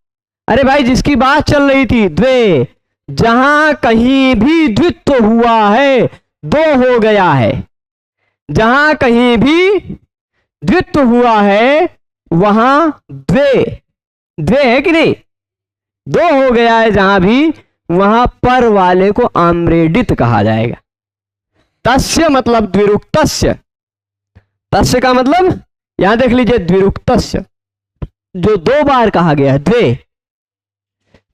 अरे भाई जिसकी बात चल रही थी, द्वे, जहां कहीं भी द्वित्व हुआ है, दो हो गया है। जहां कहीं भी द्वित्व हुआ है वहां द्वे, द्वे है कि नहीं? दो हो गया है जहां भी, वहां पर वाले को आम्रेडित कहा जाएगा। तस्य मतलब द्विरुक्तस्य, तस्य का मतलब यहां देख लीजिए द्विरुक्तस्य, जो दो बार कहा गया है, द्वे,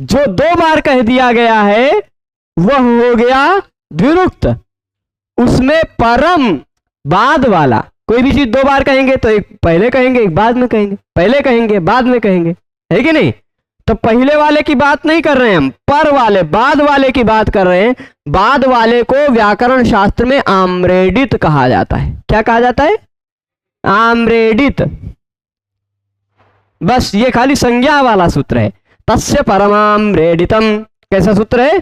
जो दो बार कह दिया गया है वह हो गया द्विरुक्त। उसमें परम बाद वाला, कोई भी चीज दो बार कहेंगे तो एक पहले कहेंगे एक बाद में कहेंगे, पहले कहेंगे बाद में कहेंगे, है कि नहीं। तो पहले वाले की बात नहीं कर रहे हैं हम, पर वाले बाद वाले की बात कर रहे हैं। बाद वाले को व्याकरण शास्त्र में आम्रेडित कहा जाता है। क्या कहा जाता है? आम्रेडित। बस ये खाली संज्ञा वाला सूत्र है। तस्य परमाम्रेडितम कैसा सूत्र है?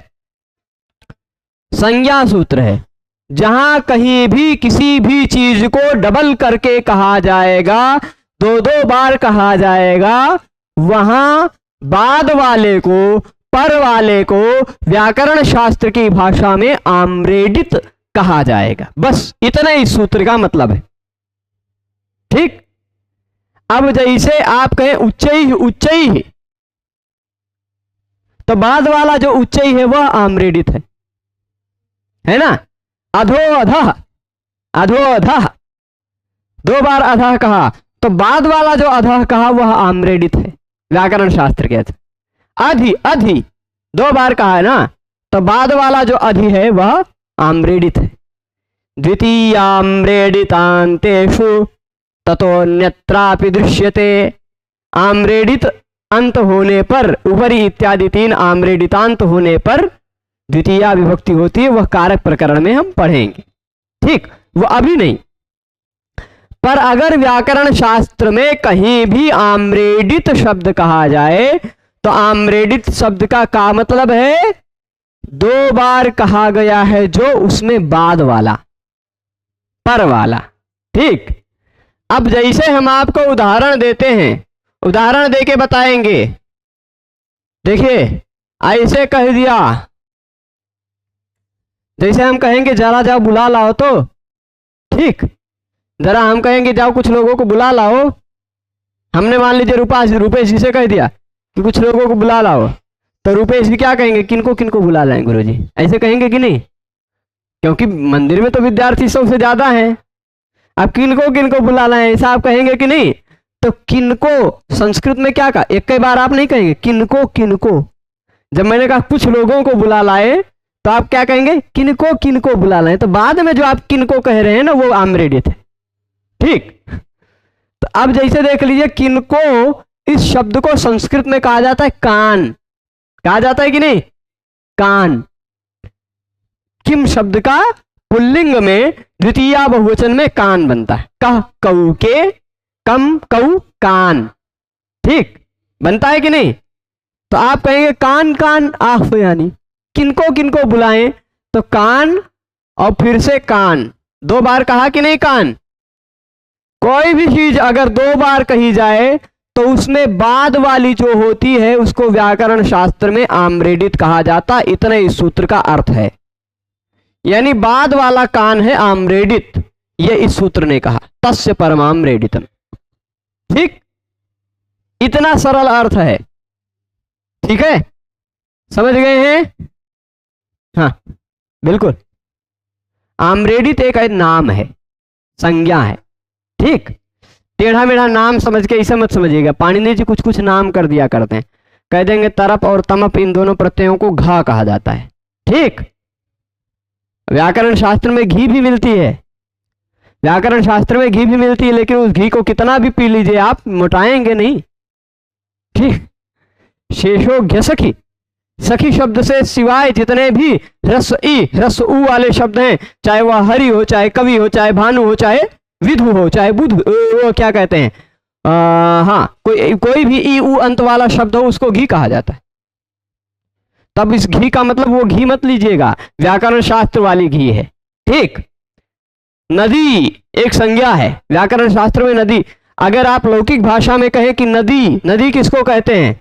संज्ञा सूत्र है। जहां कहीं भी किसी भी चीज को डबल करके कहा जाएगा, दो दो बार कहा जाएगा, वहां बाद वाले को, पर वाले को व्याकरण शास्त्र की भाषा में आम्रेडित कहा जाएगा। बस इतना ही सूत्र का मतलब है। ठीक, अब जैसे आप कहें उच्चई उच्चई, तो बाद वाला जो उच्चई है वह आम्रेडित है ना। अधो अधः, अधो अधः, दो बार अधः कहा तो बाद वाला जो अधः कहा वह आम्रेडित है व्याकरण शास्त्र के अंदर। अधि अधि दो बार कहा है ना, तो बाद वाला जो अधि है वह आम्रेडित है। द्वितीयाम्रेडितान्तेषु ततोऽन्यत्रापि दृश्यते। आम्रेडित अंत होने पर, ऊपरी इत्यादि तीन आम्रेडितांत होने पर द्वितीया विभक्ति होती है। वह कारक प्रकरण में हम पढ़ेंगे। ठीक, वो अभी नहीं। पर अगर व्याकरण शास्त्र में कहीं भी आम्रेडित शब्द कहा जाए तो आम्रेडित शब्द का मतलब है दो बार कहा गया है, जो उसमें बाद वाला, पर वाला। ठीक, अब जैसे हम आपको उदाहरण देते हैं, उदाहरण देके बताएंगे। देखिए, ऐसे कह दिया, जैसे हम कहेंगे जरा जाओ बुला लाओ, तो ठीक, जरा हम कहेंगे जाओ कुछ लोगों को बुला लाओ। हमने मान लीजिए रुपेश जी से कह दिया कि कुछ लोगों को बुला लाओ, तो रुपेश जी क्या कहेंगे? किनको किनको बुला लाएं गुरुजी, ऐसे कहेंगे कि नहीं? क्योंकि मंदिर में तो विद्यार्थी सबसे ज्यादा हैं। अब किनको किनको बुला लाएं, ऐसा आप कहेंगे कि नहीं? तो किनको संस्कृत में क्या कहा? एक कई बार आप नहीं कहेंगे किनको किनको। जब मैंने कहा कुछ लोगों को बुला लाए, तो आप क्या कहेंगे? किनको किनको बुला लाएं। तो बाद में जो आप किनको कह रहे हैं ना, वो आम्रेडित है। ठीक, तो अब जैसे देख लीजिए, किनको, इस शब्द को संस्कृत में कहा जाता है कान। कहा जाता है कि नहीं? कान। किम शब्द का पुल्लिंग में द्वितीया बहुवचन में कान बनता है, कह कऊ के, कम कऊ कान, ठीक बनता है कि नहीं। तो आप कहेंगे कान कान आह यानी किनको किनको बुलाएं, तो कान और फिर से कान, 2 बार कहा कि नहीं कान। कोई भी चीज अगर 2 बार कही जाए तो उसमें बाद वाली जो होती है उसको व्याकरण शास्त्र में आम्रेडित कहा जाता। इतना इस सूत्र का अर्थ है, यानी बाद वाला कान है आम्रेडित, ये इस सूत्र ने कहा, तस्य परमाम्रेडितम। ठीक, इतना सरल अर्थ है, ठीक है, समझ गए हैं। हाँ बिल्कुल, आम्रेडित एक नाम है, संज्ञा है, ठीक। टेढ़ा मेढ़ा नाम समझ के इसे मत समझिएगा, पाणिनि जी कुछ कुछ नाम कर दिया करते हैं, कह देंगे तरप और तमप इन दोनों प्रत्ययों को घा कहा जाता है, ठीक। व्याकरण शास्त्र में घी भी मिलती है, व्याकरण शास्त्र में घी भी मिलती है, लेकिन उस घी को कितना भी पी लीजिए आप मोटाएंगे नहीं, ठीक। शेषोघ्य सखी, सखी शब्द से सिवाय जितने भी ह्रस्व ई ह्रस्व ऊ वाले शब्द हैं, चाहे वह हरि हो, चाहे कवि हो, चाहे भानु हो, चाहे विधु हो, चाहे बुध, वो क्या कहते हैं, हाँ कोई भी ई ऊ अंत वाला शब्द हो उसको घी कहा जाता है। तब इस घी का मतलब वो घी मत लीजिएगा, व्याकरण शास्त्र वाली घी है, ठीक। नदी एक संज्ञा है व्याकरण शास्त्र में, नदी। अगर आप लौकिक भाषा में कहें कि नदी, नदी किसको कहते हैं,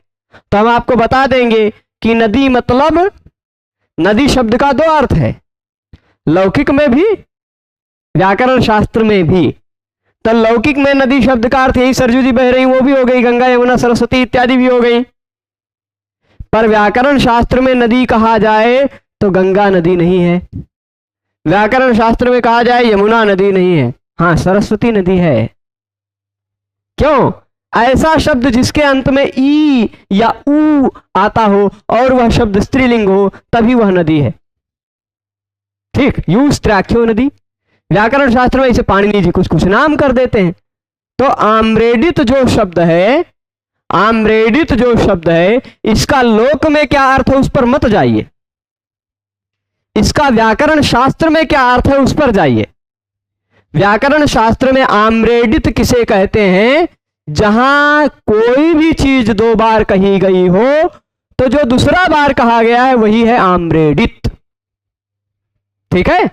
तो हम आपको बता देंगे कि नदी मतलब, नदी शब्द का 2 अर्थ है, लौकिक में भी व्याकरण शास्त्र में भी। तो लौकिक में नदी शब्द का अर्थ यही सरजू जी बह रही वो भी हो गई, गंगा यमुना सरस्वती इत्यादि भी हो गई। पर व्याकरण शास्त्र में नदी कहा जाए तो गंगा नदी नहीं है, व्याकरण शास्त्र में कहा जाए यमुना नदी नहीं है, हाँ सरस्वती नदी है। क्यों? ऐसा शब्द जिसके अंत में ई या ऊ आता हो और वह शब्द स्त्रीलिंग हो तभी वह नदी है, ठीक। यू स्त्राख्यो नदी, व्याकरण शास्त्र में इसे पाणिनि जी कुछ कुछ नाम कर देते हैं। तो आम्रेडित जो शब्द है, आम्रेडित जो शब्द है, इसका लोक में क्या अर्थ है उस पर मत जाइए, इसका व्याकरण शास्त्र में क्या अर्थ है उस पर जाइए। व्याकरण शास्त्र में आम्रेडित किसे कहते हैं, जहां कोई भी चीज 2 बार कही गई हो तो जो दूसरा बार कहा गया है वही है आम्रेडित, ठीक है।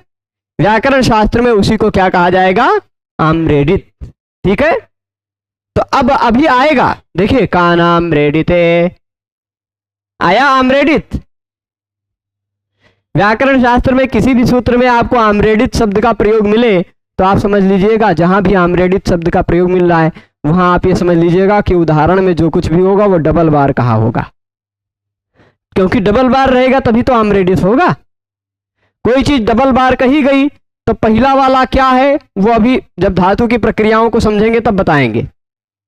व्याकरण शास्त्र में उसी को क्या कहा जाएगा, आम्रेडित, ठीक है। तो अब अभी आएगा, देखिए कानाम्रेडिते, आया आम्रेडित। व्याकरण शास्त्र में किसी भी सूत्र में आपको आम्रेडित शब्द का प्रयोग मिले तो आप समझ लीजिएगा, जहां भी आम्रेडित शब्द का प्रयोग मिल रहा है वहां आप ये समझ लीजिएगा कि उदाहरण में जो कुछ भी होगा वो डबल बार कहा होगा, क्योंकि डबल बार रहेगा तभी तो आम्रेडित होगा। कोई चीज डबल बार कही गई तो पहला वाला क्या है वो अभी जब धातु की प्रक्रियाओं को समझेंगे तब बताएंगे,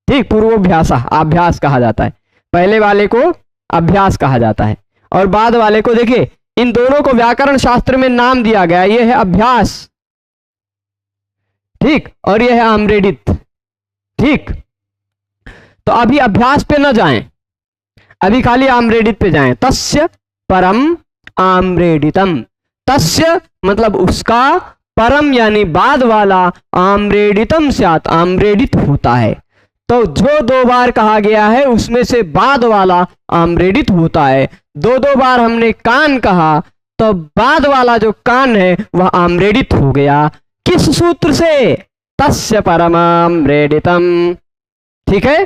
ठीक। पूर्वोभ्यास अभ्यास कहा जाता है, पहले वाले को अभ्यास कहा जाता है और बाद वाले को, देखिए इन दोनों को व्याकरण शास्त्र में नाम दिया गया, ये है अभ्यास, ठीक, और यह है आम्रेडित, ठीक। तो अभी अभ्यास पे न जाएं, अभी खाली आम्रेडित पे जाएं। तस्य परम आम्रेडितम, तस्य मतलब उसका, परम यानी बाद वाला, आम्रेडितम स्यात् आम्रेडित होता है। तो जो 2 बार कहा गया है उसमें से बाद वाला आम्रेडित होता है। 2 बार हमने कान कहा तो बाद वाला जो कान है वह आम्रेडित हो गया, किस सूत्र से, तस्य परमाम्रेडितम, ठीक है।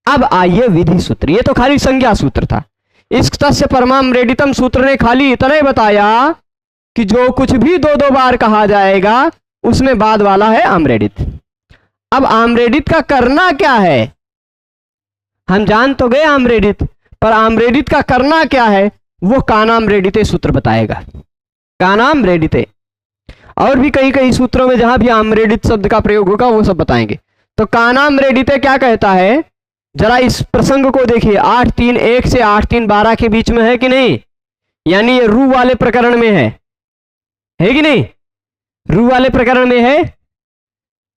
अब आइए विधि सूत्र, ये तो खाली संज्ञा सूत्र था। इस तस्य परमाम्रेडितम सूत्र ने खाली इतना ही बताया कि जो कुछ भी 2 बार कहा जाएगा उसमें बाद वाला है आम्रेडित। अब आम्रेडित का करना क्या है, हम जान तो गए आम्रेडित, पर आम्रेडित का करना क्या है वो कानाम्रेडिते सूत्र बताएगा। कानाम्रेडिते, और भी कई सूत्रों में जहां भी आम्रेडित शब्द का प्रयोग होगा वो सब बताएंगे। तो कानाम्रेडिते क्या कहता है, जरा इस प्रसंग को देखिए, 8.3.1 से 8.3.12 के बीच में है कि नहीं, यानी ये रू वाले प्रकरण में है कि नहीं, रू वाले प्रकरण में है।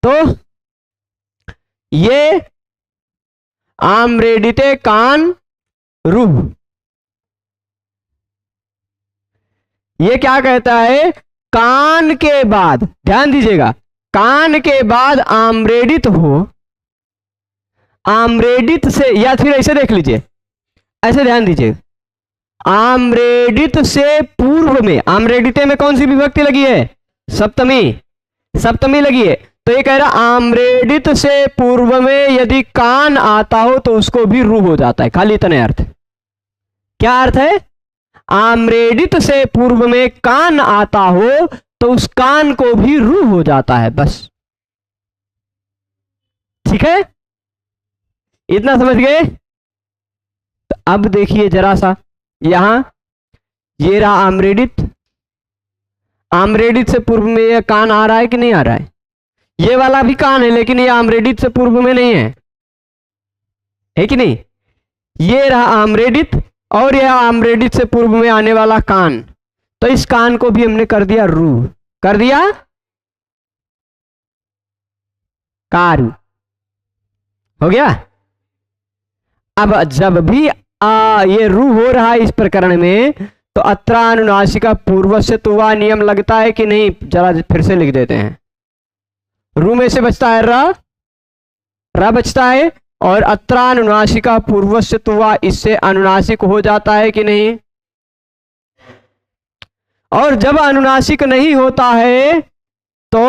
तो ये आम्रेडिते कान रू, ये क्या कहता है, कान के बाद, ध्यान दीजिएगा, कान के बाद आम्रेडित हो, आम्रेडित से, या फिर ऐसे देख लीजिए, ऐसे ध्यान दीजिए, आम्रेडित से पूर्व में, आम्रेडिते में कौन सी विभक्ति लगी है? सप्तमी, सप्तमी लगी है। तो ये कह रहा आम्रेडित से पूर्व में यदि कान आता हो तो उसको भी रू हो जाता है, खाली इतने अर्थ। क्या अर्थ है? आम्रेडित से पूर्व में कान आता हो तो उस कान को भी रू हो जाता है, बस। ठीक है, इतना समझ गए? तो अब देखिए जरा सा, यहां ये रहा आम्रेडित, आम्रेडित से पूर्व में यह कान आ रहा है कि नहीं आ रहा है? ये वाला भी कान है, लेकिन ये आम्रेडित से पूर्व में नहीं है कि नहीं? ये रहा आम्रेडित और यह आम्रेडित से पूर्व में आने वाला कान, तो इस कान को भी हमने कर दिया रू, कर दिया कारू, हो गया। अब जब भी ये रू हो रहा है इस प्रकरण में, तो अत्रानुनासिका पूर्वस्य तुवा नियम लगता है कि नहीं? जरा फिर से लिख देते हैं। रू में से बचता है र बचता है, और अत्रानुनासिका पूर्वस्य तुवा इससे अनुनासिक हो जाता है कि नहीं? और जब अनुनासिक नहीं होता है तो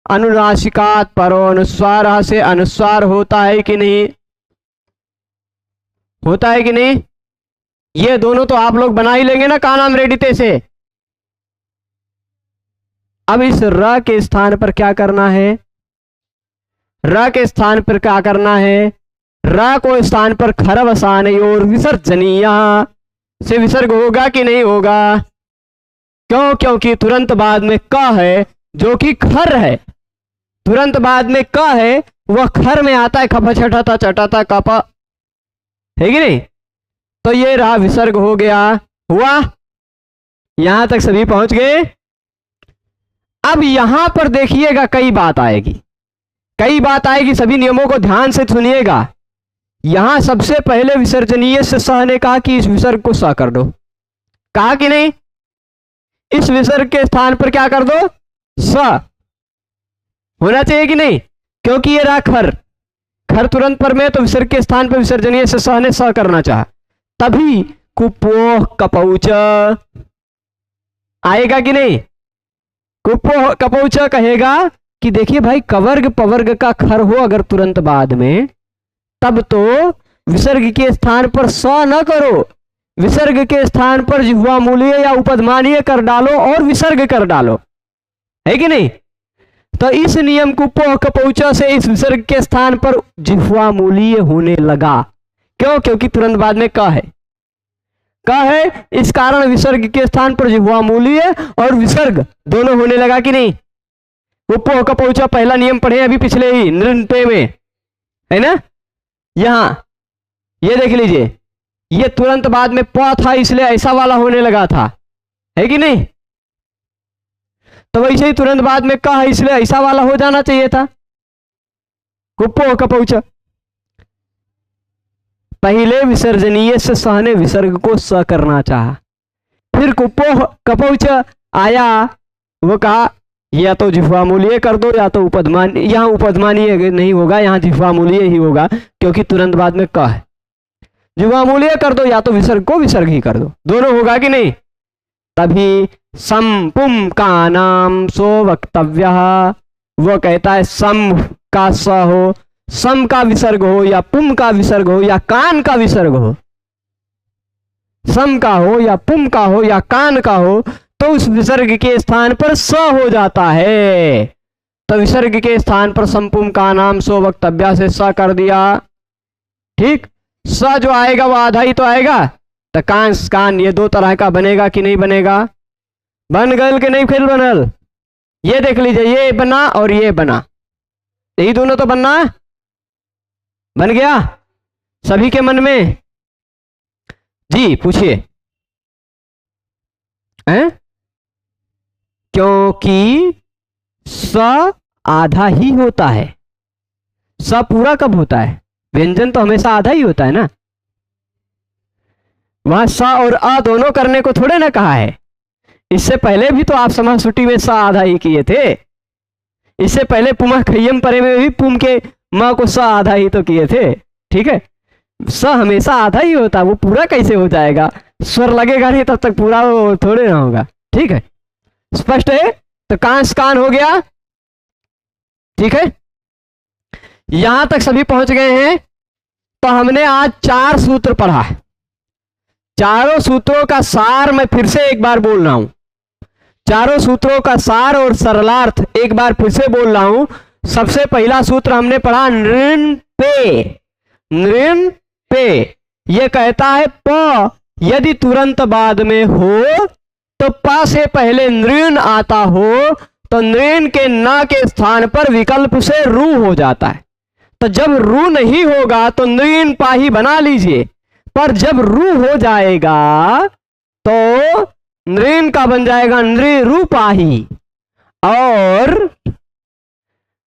अनुनासिकात परो अनुस्वार से अनुस्वार होता है कि नहीं? होता है कि नहीं? ये दोनों तो आप लोग बना ही लेंगे ना कानाम रेडिते से। अब इस र के स्थान पर क्या करना है? र के स्थान पर क्या करना है? र को स्थान पर खर बसाने और विसर्जनीय से विसर्ग होगा कि नहीं होगा? क्यों? क्योंकि तुरंत बाद में क है जो कि खर है, तुरंत बाद में क है वह खर में आता है, खपा छठाता चटाता कपा, है कि नहीं? तो ये रहा विसर्ग हो गया, हुआ। यहां तक सभी पहुंच गए। अब यहां पर देखिएगा कई बात आएगी, कई बात आएगी, सभी नियमों को ध्यान से सुनिएगा। यहां सबसे पहले विसर्जनीय से स ने कहा कि इस विसर्ग को स कर दो, कहा कि नहीं? इस विसर्ग के स्थान पर क्या कर दो? स होना चाहिए कि नहीं? क्योंकि ये रहा खर, खर तुरंत पर में, तो विसर्ग के स्थान पर विसर्जनीय से स ने स करना चाहा, तभी कुपोह कपौच आएगा कि नहीं? कुपोह कपौच कहेगा कि देखिए भाई, कवर्ग पवर्ग का खर हो अगर तुरंत बाद में, तब तो विसर्ग के स्थान पर स न करो, विसर्ग के स्थान पर जिह्वा मूल्य या उपधमानीय कर डालो और विसर्ग कर डालो, है कि नहीं? तो इस नियम कुपोह कपौच से इस विसर्ग के स्थान पर जिह्वा मूल्य होने लगा। क्यों? क्योंकि तुरंत बाद में क है, क है, इस कारण विसर्ग के स्थान पर जिह्वा मूल्य और विसर्ग दोनों होने लगा कि नहीं? कुपोह कपौच पहला नियम पढ़े अभी पिछले ही नृत्य में, है ना? यहां ये देख लीजिए, ये तुरंत बाद में प था इसलिए ऐसा वाला होने लगा था, है कि नहीं? तो वैसे ही तुरंत बाद में क है इसलिए ऐसा वाला हो जाना चाहिए था। कुपोह कपौच पहले विसर्जनीय से स ने विसर्ग को स करना चाहा, फिर कुपोह कपौच आया, वो कहा या तो जिह्वा मूल्य कर दो या तो उपधमान, यहां उपधमानीय नहीं होगा, यहां जिह्वा मूल्य ही होगा क्योंकि तुरंत बाद में क है। जिह्वा मूल्य कर दो या तो विसर्ग को विसर्ग ही कर दो, दोनों होगा कि नहीं? तभी सम पुम का नाम सो वक्तव्य, वो कहता है सम का स हो, सम का विसर्ग हो या पुम का विसर्ग हो या कान का विसर्ग हो, सम का हो या पुम का हो या कान का हो, तो उस विसर्ग के स्थान पर स हो जाता है। तो विसर्ग के स्थान पर संपुम का नाम सो वक्तव्य से स कर दिया, ठीक। स जो आएगा वो आधा ही तो आएगा, तो कांस कान ये दो तरह का बनेगा कि नहीं बनेगा? बन गल कि नहीं फिर बनल? ये देख लीजिए, ये बना और ये बना, यही दोनों तो बनना बन गया सभी के मन में। जी पूछिए। हैं? क्योंकि स आधा ही होता है, स पूरा कब होता है? व्यंजन तो हमेशा आधा ही होता है ना, वहां स और अ दोनों करने को थोड़े ना कहा है। इससे पहले भी तो आप समासुटी में स आधा ही किए थे। इससे पहले पुमा खय्यम परे में भी पुम के म को स आधा ही तो किए थे। ठीक है, स हमेशा आधा ही होता, वो पूरा कैसे हो जाएगा? स्वर लगेगा नहीं तब तक पूरा वो थोड़े ना होगा। ठीक है, स्पष्ट है? तो कांस कान हो गया। ठीक है, यहां तक सभी पहुंच गए हैं। तो हमने आज 4 सूत्र पढ़ा है। चारों सूत्रों का सार मैं फिर से एक बार बोल रहा हूं। चारों सूत्रों का सार और सरलार्थ एक बार फिर से बोल रहा हूं। सबसे पहला सूत्र हमने पढ़ा नृण पे। नृण पे ये कहता है प यदि तुरंत बाद में हो तो प से पहले नृण आता हो तो नृण के न के स्थान पर विकल्प से रू हो जाता है। तो जब रू नहीं होगा तो नृण पाही बना लीजिए, पर जब रू हो जाएगा तो नृण का बन जाएगा नृरूपाही। और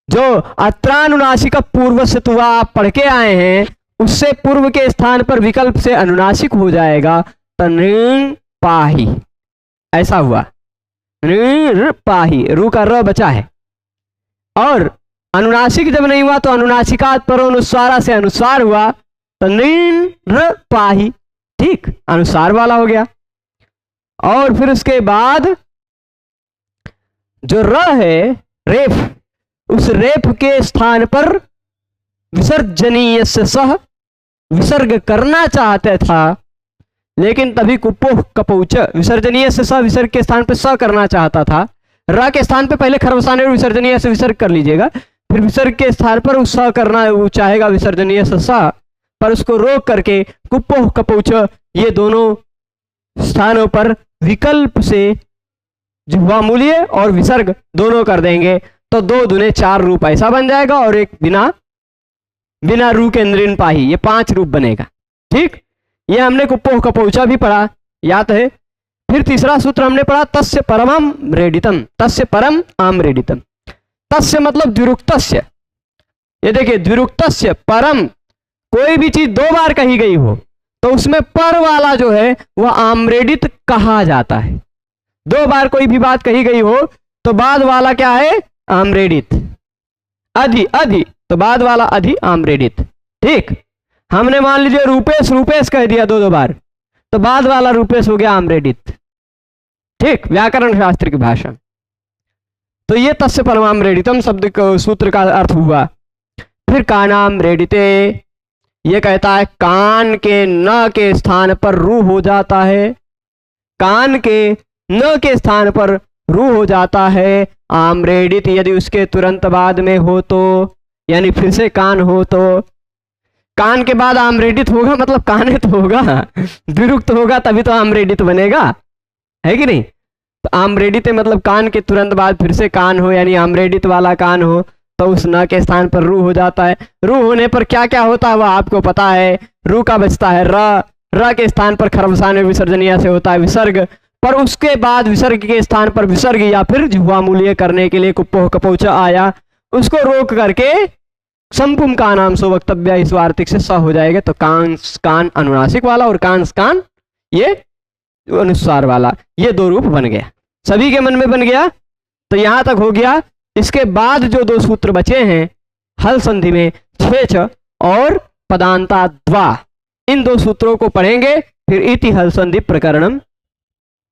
जो अत्रानुनासिक पूर्व से तुआ आप पढ़ के आए हैं उससे पूर्व के स्थान पर विकल्प से अनुनासिक हो जाएगा तो नृण पाही, ऐसा हुआ। नृण पाही, रू का र बचा है। और अनुनासिक जब नहीं हुआ तो अनुनासिकात परोनुस्वारा से अनुस्वार हुआ तो नृण पाही। ठीक, अनुसार वाला हो गया। और फिर उसके बाद जो र है रेफ, उस रेफ के स्थान पर विसर्जनीय से सह विसर्ग करना चाहते था, लेकिन तभी कुपोह कपौच विसर्जनीय से सह विसर्ग के स्थान पर स करना चाहता था। र के स्थान पर पहले खरवसाने और विसर्जनीय से विसर्ग कर लीजिएगा, फिर विसर्ग के स्थान पर उस स करना वो चाहेगा विसर्जनीय से स, पर उसको रोक करके कुपोह कपौच ये दोनों स्थानों पर विकल्प से जिह्वा मूल्य और विसर्ग दोनों कर देंगे तो 2 दूने 4 रूप ऐसा बन जाएगा और एक बिना रू के नृण पाही, ये 5 रूप बनेगा। ठीक, ये हमने कुपोह कपौचा भी पढ़ा, याद है। फिर तीसरा सूत्र हमने पढ़ा तस्य परमम रेडितम। तस्य परम आम रेडितम। तस्य मतलब द्विरुक्तस्य। ये देखिए द्विरुक्तस्य परम, कोई भी चीज 2 बार कही गई हो तो उसमें पर वाला जो है वह आम्रेडित कहा जाता है। 2 बार कोई भी बात कही गई हो तो बाद वाला क्या है? आम्रेडित। अधि अधि तो बाद वाला अधि आम्रेडित। ठीक, हमने मान लीजिए रूपेश रूपेश कह दिया 2 बार तो बाद वाला रूपेश हो गया आम्रेडित। ठीक, व्याकरण शास्त्र की भाषा। तो ये तस्य परमाम रेडितम शब्द सूत्र का अर्थ हुआ। फिर कानाम रेडिते, ये कहता है कान के न के स्थान पर रू हो जाता है। कान के न के स्थान पर रू हो जाता है। आम्रेडित यदि उसके तुरंत बाद में हो तो, यानी फिर से कान हो तो, कान के बाद आम्रेडित होगा मतलब कानित होगा, द्विरुक्त होगा तभी तो आम्रेडित बनेगा, है कि नहीं? तो आम्रेडित मतलब कान के तुरंत बाद फिर से कान हो, यानी आम्रेडित वाला कान हो तो उस न के स्थान पर रू हो जाता है। रू होने पर क्या क्या होता है वह आपको पता है। रू का बचता है र के स्थान पर खरवसाने विसर्जनीय से होता है विसर्ग, पर उसके बाद विसर्ग के स्थान पर विसर्ग या फिर जिह्वा मूल्य करने के लिए कुपोह कपौचा आया, उसको रोक करके संपुम का नाम सो वक्तव्य इस वार्तिक से स हो जाएगा। तो कांस कान अनुनासिक वाला और कांस कान ये अनुस्वार वाला, ये 2 रूप बन गया, सभी के मन में बन गया। तो यहां तक हो गया। इसके बाद जो 2 सूत्र बचे हैं हल संधि में छेच और पदांता द्वा, इन 2 सूत्रों को पढ़ेंगे, फिर इति हल संधि प्रकरणम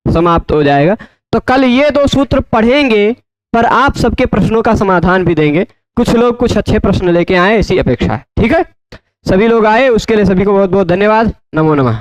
समाप्त हो जाएगा। तो कल ये 2 सूत्र पढ़ेंगे, पर आप सबके प्रश्नों का समाधान भी देंगे। कुछ लोग कुछ अच्छे प्रश्न लेके आए, ऐसी अपेक्षा है। ठीक है, सभी लोग आए, उसके लिए सभी को बहुत बहुत धन्यवाद। नमो नमः।